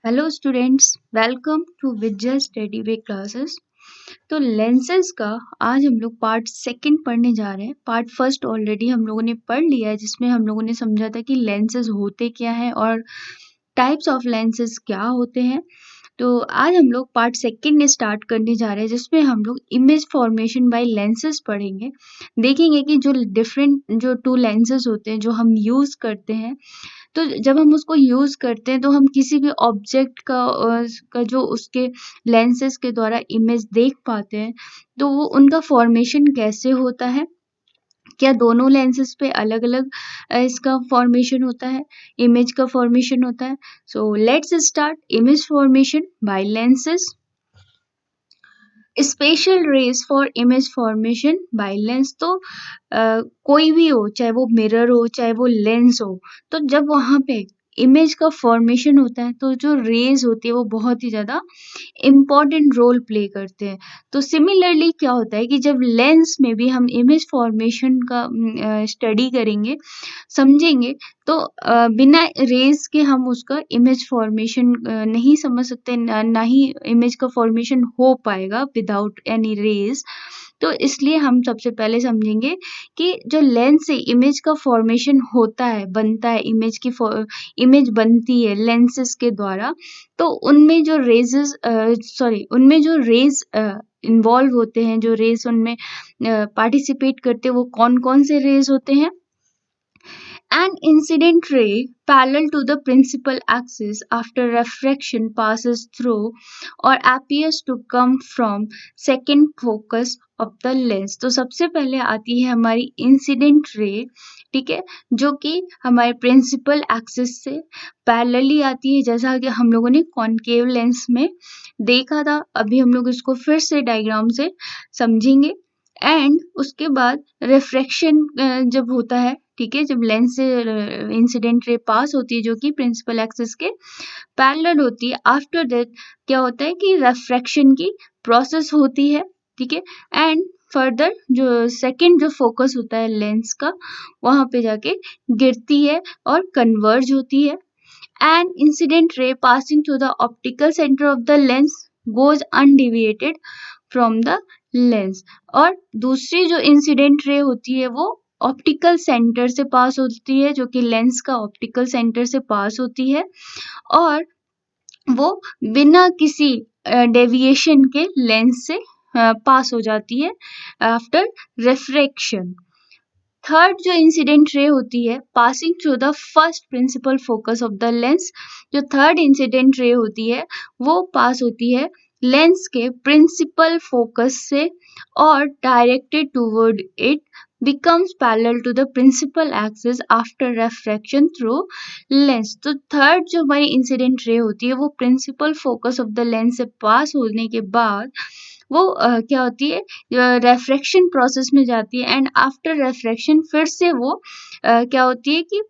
Hello students, welcome to Vijay study way classes. तो lenses का आज हम लोग पार्ट सेकंड पढ़ने जा रहे हैं। पार्ट फर्स्ट ऑलरेडी हम लोगों ने पढ़ लिया है, जिसमें हम लोगों ने समझा था कि लेंसेज होते क्या हैं और टाइप्स ऑफ लेंसेज क्या होते हैं। तो आज हम लोग पार्ट सेकंड स्टार्ट करने जा रहे हैं, जिसमें हम लोग इमेज फॉर्मेशन बाय लेंसेज पढ़ेंगे। देखेंगे कि जो डिफरेंट जो टू लेंसेज होते हैं जो हम यूज़ करते हैं, तो जब हम उसको यूज़ करते हैं तो हम किसी भी ऑब्जेक्ट का जो उसके लेंसेज़ के द्वारा इमेज देख पाते हैं, तो वो उनका फ़ॉर्मेशन कैसे होता है? क्या दोनों लेंसेज़ पे अलग-अलग इसका फ़ॉर्मेशन होता है, इमेज का फ़ॉर्मेशन होता है? So let's start image formation by lenses. Special rays for image formation by lens. तो कोई भी हो, चाहे वो मिरर हो, चाहे वो लेंस हो, तो जब वहाँ पे इमेज का फॉर्मेशन होता है, तो जो रेज़ होती है वो बहुत ही ज़्यादा इम्पोर्टेंट रोल प्ले करते हैं। तो सिमिलरली क्या होता है कि जब लेंस में भी हम इमेज फॉर्मेशन का स्टडी करेंगे, समझेंगे, तो बिना रेज़ के हम उसका इमेज फॉर्मेशन नहीं समझ सकते, ना ही इमेज का फॉर्मेशन हो पाएगा विदाउट एनी रेज़। तो इसलिए हम सबसे पहले समझेंगे कि जो लेंस से इमेज का फॉर्मेशन होता है, बनता है, इमेज बनती है लेंसेज़ के द्वारा, तो उनमें जो रेज़ इन्वॉल्व होते हैं, जो रेज़ उनमें पार्टिसिपेट करते हैं, वो कौन-कौन से रेज़ होते हैं? An incident ray parallel to the principal axis after refraction passes through or appears to come from second focus of the lens। तो सबसे पहले आती है हमारी इंसिडेंट रे, ठीक है, जो कि हमारे प्रिंसिपल एक्सिस से पैरेलली आती है, जैसा कि हम लोगों ने कॉनकेव लेंस में देखा था। अभी हम लोग इसको फिर से डायग्राम से समझेंगे। एंड उसके बाद रिफ्रैक्शन जब होता है, ठीक है, जब लेंस से इंसिडेंट रे पास होती है जो कि प्रिंसिपल एक्सिस के पैरेलल होती है, आफ्टर दैट क्या होता है कि रिफ्रैक्शन की प्रोसेस होती है, ठीक है। एंड फर्दर जो सेकंड जो फोकस होता है लेंस का, वहां पे जाके गिरती है और कन्वर्ज होती है। An incident ray passing through the optical centre of the lens goes undeviated from the lens. और दूसरी जो इंसिडेंट रे होती है वो ऑप्टिकल सेंटर से पास होती है, जो कि लेंस का ऑप्टिकल सेंटर से पास होती है, और वो बिना किसी डेविएशन के लेंस से पास हो जाती है आफ्टर रिफ्रैक्शन। थर्ड जो इंसिडेंट रे होती है passing through the first principle focus of the lens. जो थर्ड इंसिडेंट रे होती है वो पास होती है लेंस के प्रिंसिपल फोकस से और directed toward it, becomes parallel to the principal axis after refraction through lens। तो थर्ड जो हमारी इंसिडेंट रे होती है वो principal focus of the lens से पास होने के बाद वो क्या होती है, रेफ्रैक्शन प्रोसेस में जाती है, एंड आफ्टर रेफ्रैक्शन फिर से वो क्या होती है कि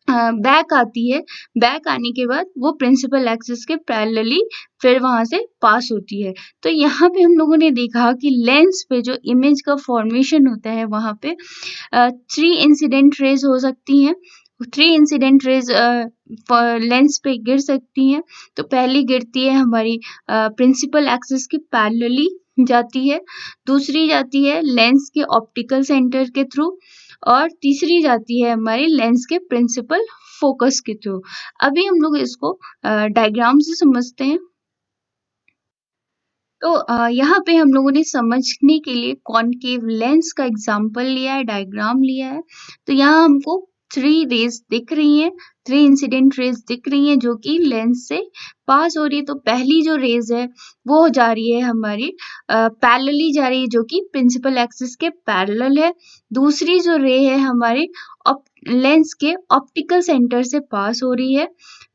बैक आती है। बैक आने के बाद वो प्रिंसिपल एक्सिस के पैरेलली फिर वहां से पास होती है। तो यहाँ पे हम लोगों ने देखा कि लेंस पे जो इमेज का फॉर्मेशन होता है वहां पे 3 इंसिडेंट रेज हो सकती हैं। 3 इंसिडेंट रेज लेंस पे गिर सकती हैं। तो पहली गिरती है हमारी प्रिंसिपल एक्सिस के पैरेलली जाती है, दूसरी जाती है लेंस के ऑप्टिकल सेंटर के थ्रू, और तीसरी जाती है हमारी लेंस के प्रिंसिपल फोकस के थ्रू। अभी हम लोग इसको डायग्राम से समझते हैं। तो यहाँ पे हम लोगों ने समझने के लिए कॉनकेव लेंस का एग्जांपल लिया है, डायग्राम लिया है। तो यहाँ हमको 3 रेज दिख रही हैं, 3 इंसिडेंट रेज दिख रही हैं जो कि लेंस से पास हो रही है। तो पहली जो रेज है वो जा रही है हमारी पैरेलली जा रही है, जो कि प्रिंसिपल एक्सिस के पैरेलल है। दूसरी जो रे है हमारे लेंस के ऑप्टिकल सेंटर से पास हो रही है।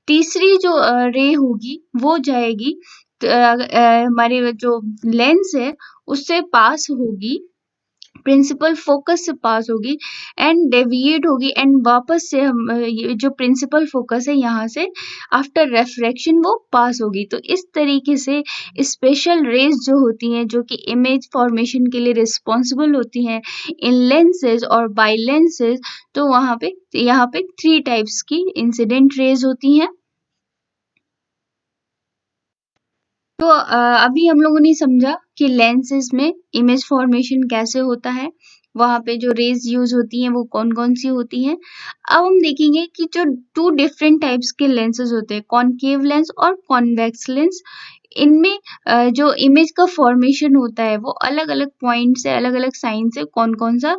तीसरी जो रे होगी वो जाएगी हमारे जो लेंस है उससे पास होगी, प्रिंसिपल फोकस से पास होगी, एंड डेविएट होगी, एंड वापस से हम ये जो प्रिंसिपल फोकस है यहाँ से आफ्टर रेफ्रैक्शन वो पास होगी। तो इस तरीके से स्पेशल रेज जो होती हैं, जो कि इमेज फॉर्मेशन के लिए रिस्पॉन्सिबल होती हैं इन लेंसेज और बाय लेंसेज, तो यहाँ पे 3 टाइप्स की इंसिडेंट रेज होती हैं। तो अभी हम लोगों ने समझा कि लेंसेज में इमेज फॉर्मेशन कैसे होता है, वहाँ पे जो रेज यूज होती हैं वो कौन कौन सी होती हैं। अब हम देखेंगे कि जो टू डिफरेंट टाइप्स के लेंसेज होते हैं, कॉनकेव लेंस और कॉन्वेक्स लेंस, इनमें जो इमेज का फॉर्मेशन होता है वो अलग अलग पॉइंट से, अलग अलग साइन से कौन कौन सा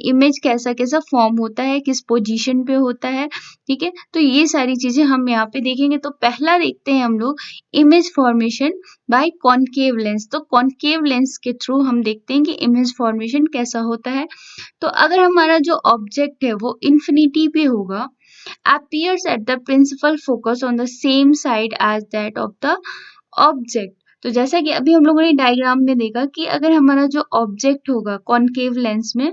इमेज कैसा कैसा फॉर्म होता है, किस पोजीशन पे होता है, ठीक है। तो ये सारी चीजें हम यहाँ पे देखेंगे। तो पहला देखते हैं हम लोग image formation bye concave lens. तो कॉनकेव लेंस के थ्रू हम देखते हैं कि इमेज फॉर्मेशन कैसा होता है। तो अगर हमारा जो ऑब्जेक्ट है वो इन्फिनिटी पे होगा, appears at the principal focus on the same side as that of the object। तो जैसा कि अभी हम लोगों ने डायग्राम में देखा कि अगर हमारा जो ऑब्जेक्ट होगा कॉनकेव लेंस में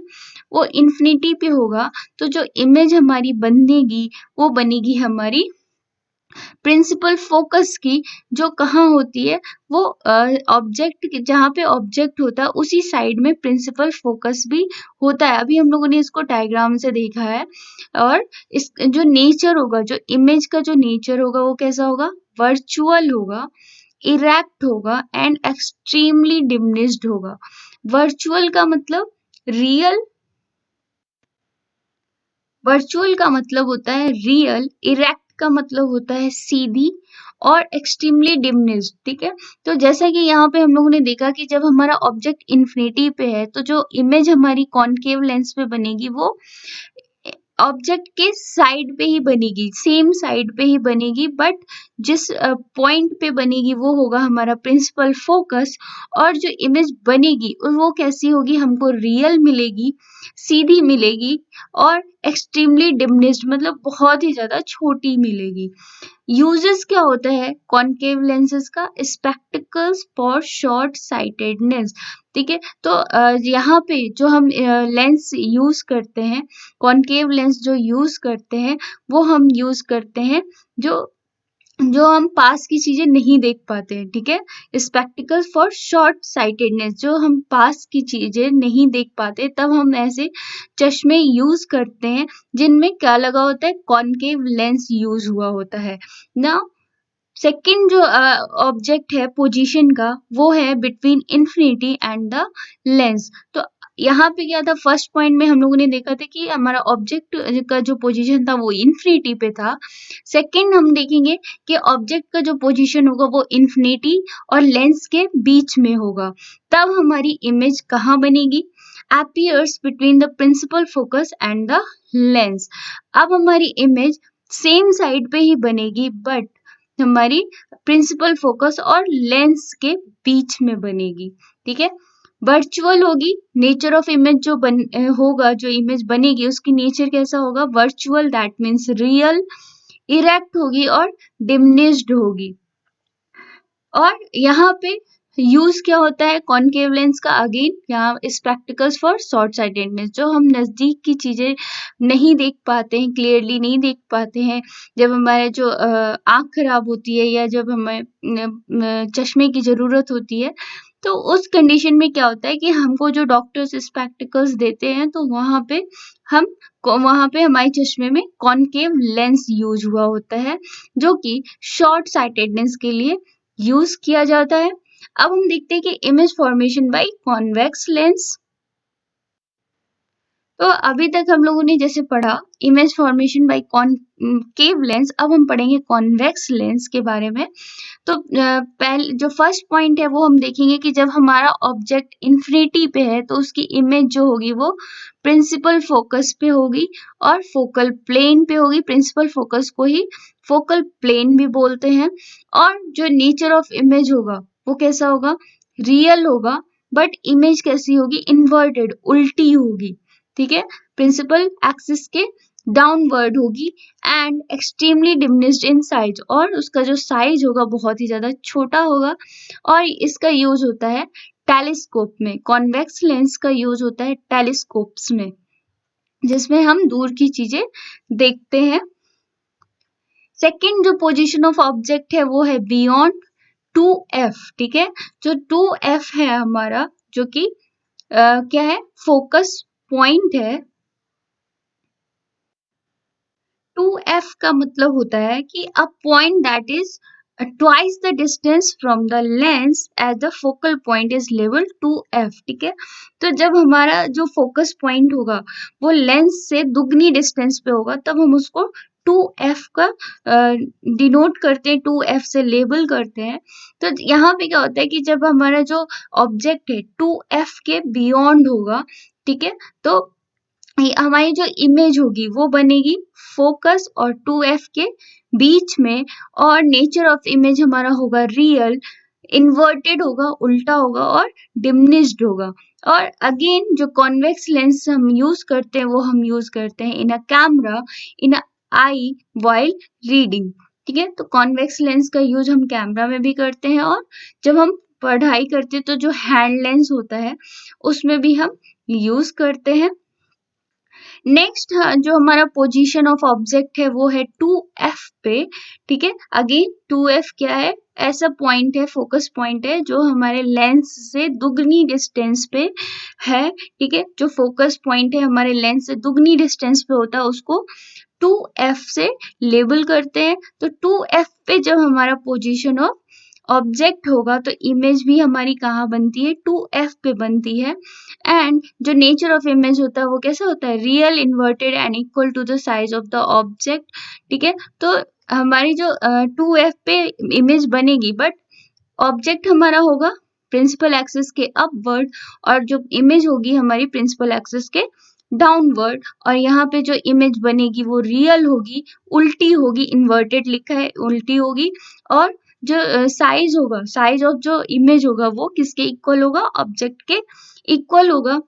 वो इन्फिनिटी पे होगा, तो जो इमेज हमारी बनेगी वो बनेगी हमारी प्रिंसिपल फोकस की, जो कहाँ होती है, वो ऑब्जेक्ट जहाँ पे ऑब्जेक्ट होता है उसी साइड में प्रिंसिपल फोकस भी होता है। अभी हम लोगों ने इसको डायग्राम से देखा है। और इस जो नेचर होगा, जो इमेज का जो नेचर होगा वो कैसा होगा, वर्चुअल होगा, इरेक्ट होगा एंड एक्सट्रीमली डिमिनिश्ड होगा। वर्चुअल का मतलब रियल, वर्चुअल का मतलब होता है रियल, इरेक्ट का मतलब होता है सीधी, और एक्सट्रीमली डिमिनिश्ड, ठीक है। तो जैसा कि यहाँ पे हम लोगों ने देखा कि जब हमारा ऑब्जेक्ट इन्फिनिटी पे है तो जो इमेज हमारी कॉनकेव लेंस पे बनेगी वो ऑब्जेक्ट के साइड पे ही बनेगी, सेम साइड पे ही बनेगी, बट जिस पॉइंट पे बनेगी वो होगा हमारा प्रिंसिपल फोकस। और जो इमेज बनेगी वो कैसी होगी, हमको रियल मिलेगी, सीधी मिलेगी, और एक्सट्रीमली डिमिनिश्ड मतलब बहुत ही ज्यादा छोटी मिलेगी। यूजेस क्या होता है कॉनकेव लेंसेज का, स्पेक्टिकल्स फॉर शॉर्ट साइटेडनेस, ठीक है। तो यहाँ पे जो हम लेंस यूज करते हैं, कॉनकेव लेंस जो यूज करते हैं वो हम यूज करते हैं जो जो हम पास की चीजें नहीं देख पाते हैं, ठीक है। स्पेक्टिकल्स फॉर शॉर्ट साइटेडनेस, जो हम पास की चीजें नहीं देख पाते तब हम ऐसे चश्मे यूज करते हैं जिनमें क्या लगा होता है, कॉनकेव लेंस यूज हुआ होता है ना। सेकंड जो ऑब्जेक्ट है पोजीशन का, वो है between infinity and the lens. तो यहाँ पे क्या था, फर्स्ट पॉइंट में हम लोगों ने देखा था कि हमारा ऑब्जेक्ट का जो पोजीशन था वो इन्फिनिटी पे था। सेकंड हम देखेंगे कि ऑब्जेक्ट का जो पोजीशन होगा वो इन्फिनिटी और लेंस के बीच में होगा। तब हमारी इमेज कहाँ बनेगी, appears between the principal focus and the lens। अब हमारी इमेज सेम साइड पे ही बनेगी, बट हमारी प्रिंसिपल फोकस और लेंस के बीच में बनेगी, ठीक है। वर्चुअल होगी, नेचर ऑफ इमेज जो होगा, जो इमेज बनेगी उसकी नेचर कैसा होगा, virtual, that means real, erect होगी और डिमिनिश्ड होगी। और यहाँ पे यूज क्या होता है कॉनकेव लेंस का, अगेन यहाँ स्पेक्टिकल्स फॉर शॉर्ट साइटेडनेस, जो हम नजदीक की चीजें नहीं देख पाते हैं, क्लियरली नहीं देख पाते हैं, जब हमारे जो आंख खराब होती है या जब हमें चश्मे की जरूरत होती है, तो उस कंडीशन में क्या होता है कि हमको जो डॉक्टर्स स्पेक्टिकल्स देते हैं तो वहां पे हमारे चश्मे में कॉनकेव लेंस यूज हुआ होता है, जो कि शॉर्ट साइटेडनेस के लिए यूज किया जाता है। अब हम देखते हैं कि image formation by convex lens. तो अभी तक हम लोगों ने जैसे पढ़ा image formation bye concave lens, अब हम पढ़ेंगे कॉन्वेक्स लेंस के बारे में। तो पहले जो फर्स्ट पॉइंट है वो हम देखेंगे कि जब हमारा ऑब्जेक्ट इन्फिनिटी पे है तो उसकी इमेज जो होगी वो प्रिंसिपल फोकस पे होगी और फोकल प्लेन पे होगी। प्रिंसिपल फोकस को ही फोकल प्लेन भी बोलते हैं। और जो नेचर ऑफ इमेज होगा वो कैसा होगा, रियल होगा, बट इमेज कैसी होगी, इन्वर्टेड, उल्टी होगी, ठीक है। प्रिंसिपल एक्सिस के डाउनवर्ड होगी and extremely diminished in size, और उसका जो साइज होगा बहुत ही ज्यादा छोटा होगा। और इसका यूज होता है टेलीस्कोप में, कॉन्वेक्स लेंस का यूज होता है टेलीस्कोप्स में, जिसमें हम दूर की चीजें देखते हैं। सेकंड जो पोजीशन ऑफ ऑब्जेक्ट है वो है बियॉन्ड 2f, ठीक है। जो 2f है हमारा, जो कि क्या है, फोकस पॉइंट है। 2f का मतलब होता है कि a point that is twice the distance from the lens as the focal point is level 2f, ठीक है। तो जब हमारा जो फोकस पॉइंट होगा वो लेंस से दुगनी डिस्टेंस पे होगा तब हम उसको 2f का डिनोट करते हैं, 2f से लेबल करते हैं। तो यहाँ पे क्या होता है कि जब हमारा जो ऑब्जेक्ट है 2f के बियॉन्ड होगा, ठीक है, तो हमारी जो इमेज होगी वो बनेगी फोकस और 2f के बीच में, और नेचर ऑफ इमेज हमारा होगा रियल, इन्वर्टेड होगा, उल्टा होगा और डिमिनिश्ड होगा। और अगेन जो कॉन्वेक्स लेंस हम यूज करते हैं वो हम यूज करते हैं in a camera, in a eye while reading, ठीक है। तो कॉन्वेक्स लेंस का यूज हम कैमरा में भी करते हैं, और जब हम पढ़ाई करते हैं तो जो हैंड लेंस होता है उसमें भी हम यूज करते हैं। नेक्स्ट जो हमारा पोजीशन ऑफ ऑब्जेक्ट है वो है 2f पे, ठीक है। अगेन 2f क्या है, ऐसा पॉइंट है, फोकस पॉइंट है जो हमारे लेंस से दुगनी डिस्टेंस पे है, ठीक है। जो फोकस पॉइंट है हमारे लेंस से दुगनी डिस्टेंस पे होता है उसको 2f से लेबल करते हैं। तो 2f पे जब हमारा पोजीशन ऑफ ऑब्जेक्ट होगा तो इमेज भी हमारी कहाँ बनती है, 2f पे बनती है। एंड जो नेचर ऑफ इमेज होता है वो कैसा होता है, real, inverted and equal to the size of the object, ठीक है। तो हमारी जो 2f पे इमेज बनेगी, बट ऑब्जेक्ट हमारा होगा प्रिंसिपल एक्सिस के अपवर्ड, और जो इमेज होगी हमारी प्रिंसिपल एक्सिस के डाउनवर्ड। और यहाँ पे जो इमेज बनेगी वो रियल होगी, उल्टी होगी, इन्वर्टेड लिखा है, उल्टी होगी। और जो साइज होगा, साइज ऑफ जो इमेज होगा वो किसके इक्वल होगा, ऑब्जेक्ट के इक्वल होगा।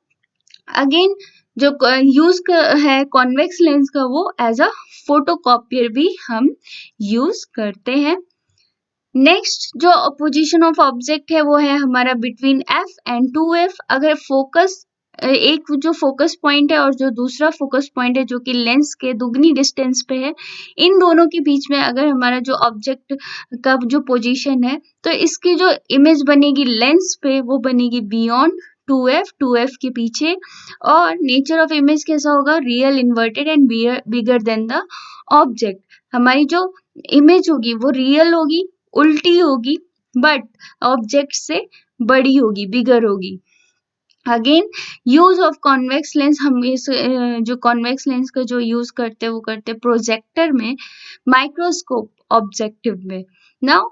अगेन जो यूज है कॉन्वेक्स लेंस का वो एज अ फोटोकॉपियर भी हम यूज करते हैं। नेक्स्ट जो पोजीशन ऑफ ऑब्जेक्ट है वो है हमारा बिटवीन f एंड 2f। अगर फोकस एक जो फोकस पॉइंट है और जो दूसरा फोकस पॉइंट है जो कि लेंस के दुगनी डिस्टेंस पे है, इन दोनों के बीच में अगर हमारा जो ऑब्जेक्ट का जो पोजीशन है तो इसकी जो इमेज बनेगी लेंस पे वो बनेगी बियॉन्ड 2f के पीछे। और नेचर ऑफ इमेज कैसा होगा, real, inverted and bigger than the object. हमारी जो इमेज होगी वो रियल होगी, उल्टी होगी, बट ऑब्जेक्ट से बड़ी होगी, बिगर होगी। Again use of convex lens, हम इस जो कॉन्वेक्स लेंस का जो यूज करते हैं वो करते हैं प्रोजेक्टर में, माइक्रोस्कोप ऑब्जेक्टिव में। Now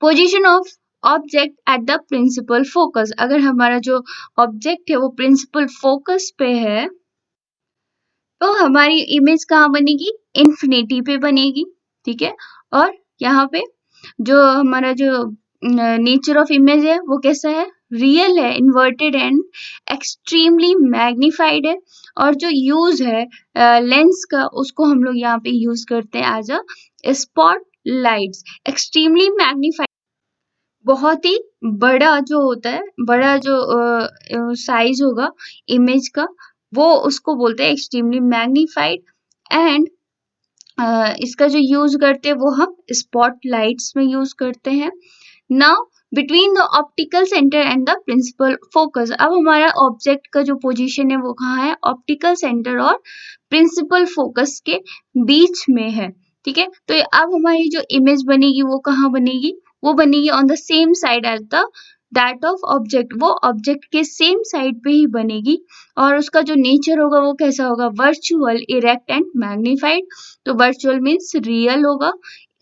position of object at the principal focus, अगर हमारा जो ऑब्जेक्ट है वो प्रिंसिपल फोकस पे है तो हमारी इमेज कहाँ बनेगी, इन्फिनिटी पे बनेगी, ठीक है। और यहाँ पे जो हमारा जो नेचर ऑफ इमेज है वो कैसा है, रियल है, इन्वर्टेड एंड एक्सट्रीमली मैग्नीफाइड है। और जो यूज है लेंस का उसको हम लोग यहाँ पे यूज करते हैं as a spot lights. Extremely magnified बहुत ही बड़ा जो होता है, बड़ा जो साइज होगा इमेज का वो उसको बोलते हैं एक्सट्रीमली मैग्नीफाइड। एंड इसका जो यूज करते हैं वो हम स्पॉट लाइट्स में यूज करते हैं। Now between the optical centre and the principal focus, अब हमारा ऑब्जेक्ट का जो पोजीशन है वो कहाँ है, ऑप्टिकल सेंटर और प्रिंसिपल फोकस के बीच में है, ठीक है। तो अब हमारी जो इमेज बनेगी वो कहाँ बनेगी, वो बनेगी on the same side as the that of object, वो ऑब्जेक्ट के सेम साइड पे ही बनेगी। और उसका जो नेचर होगा वो कैसा होगा, वर्चुअल, इरेक्ट एंड मैग्नीफाइड। तो वर्चुअल मीन्स रियल होगा,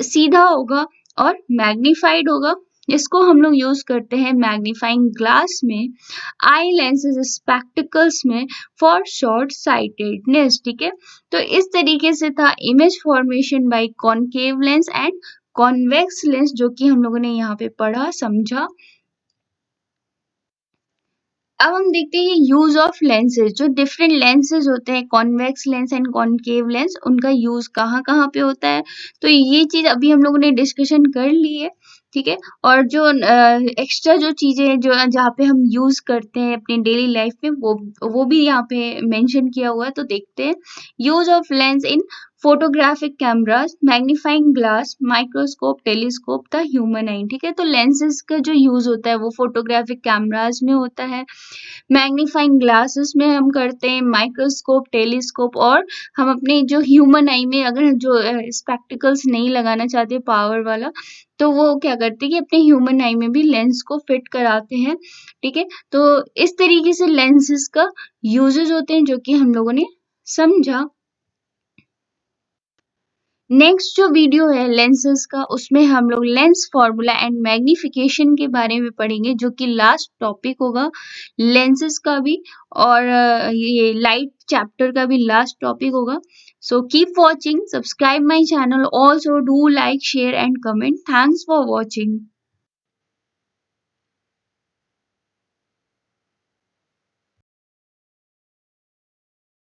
सीधा होगा और मैग्नीफाइड होगा। इसको हम लोग यूज करते हैं मैग्नीफाइंग ग्लास में, आई लेंसेज, स्पेक्टिकल्स में फॉर शॉर्ट साइटेडनेस, ठीक है। तो इस तरीके से था image formation bye concave lens and convex lens, जो कि हम लोगों ने यहाँ पे पढ़ा, समझा। अब हम देखते हैं यूज ऑफ लेंसेज, जो डिफरेंट लेंसेज होते हैं, convex lens and concave lens, उनका यूज कहाँ कहाँ पे होता है। तो ये चीज अभी हम लोगों ने डिस्कशन कर ली है, ठीक है। और जो एक्स्ट्रा जो चीजें जो जहाँ पे हम यूज करते हैं अपने डेली लाइफ में वो भी यहाँ पे मेंशन किया हुआ है। तो देखते हैं use of lens in photographic cameras, magnifying glass, microscope, telescope, the human आई। ठीक है, तो लेंसेज का जो यूज होता है वो फोटोग्राफिक कैमरास में होता है, मैग्नीफाइंग ग्लासेस में हम करते हैं, माइक्रोस्कोप, टेलीस्कोप, और हम अपने जो ह्यूमन आई में अगर जो स्पेक्टिकल्स नहीं लगाना चाहते पावर वाला, तो वो क्या करते हैं कि अपने ह्यूमन आई में भी लेंस को फिट कराते हैं। ठीक है, तो इस तरीके से लेंसेज का यूजेस होते हैं जो कि हम लोगों ने समझा। नेक्स्ट जो वीडियो है लेंसेज का, उसमें हम लोग लेंस फॉर्मूला एंड मैग्निफिकेशन के बारे में पढ़ेंगे, जो कि लास्ट टॉपिक होगा लेंसेज का भी, और ये लाइट चैप्टर का भी लास्ट टॉपिक होगा। So keep watching, subscribe my channel, also do like, share and comment. Thanks for watching.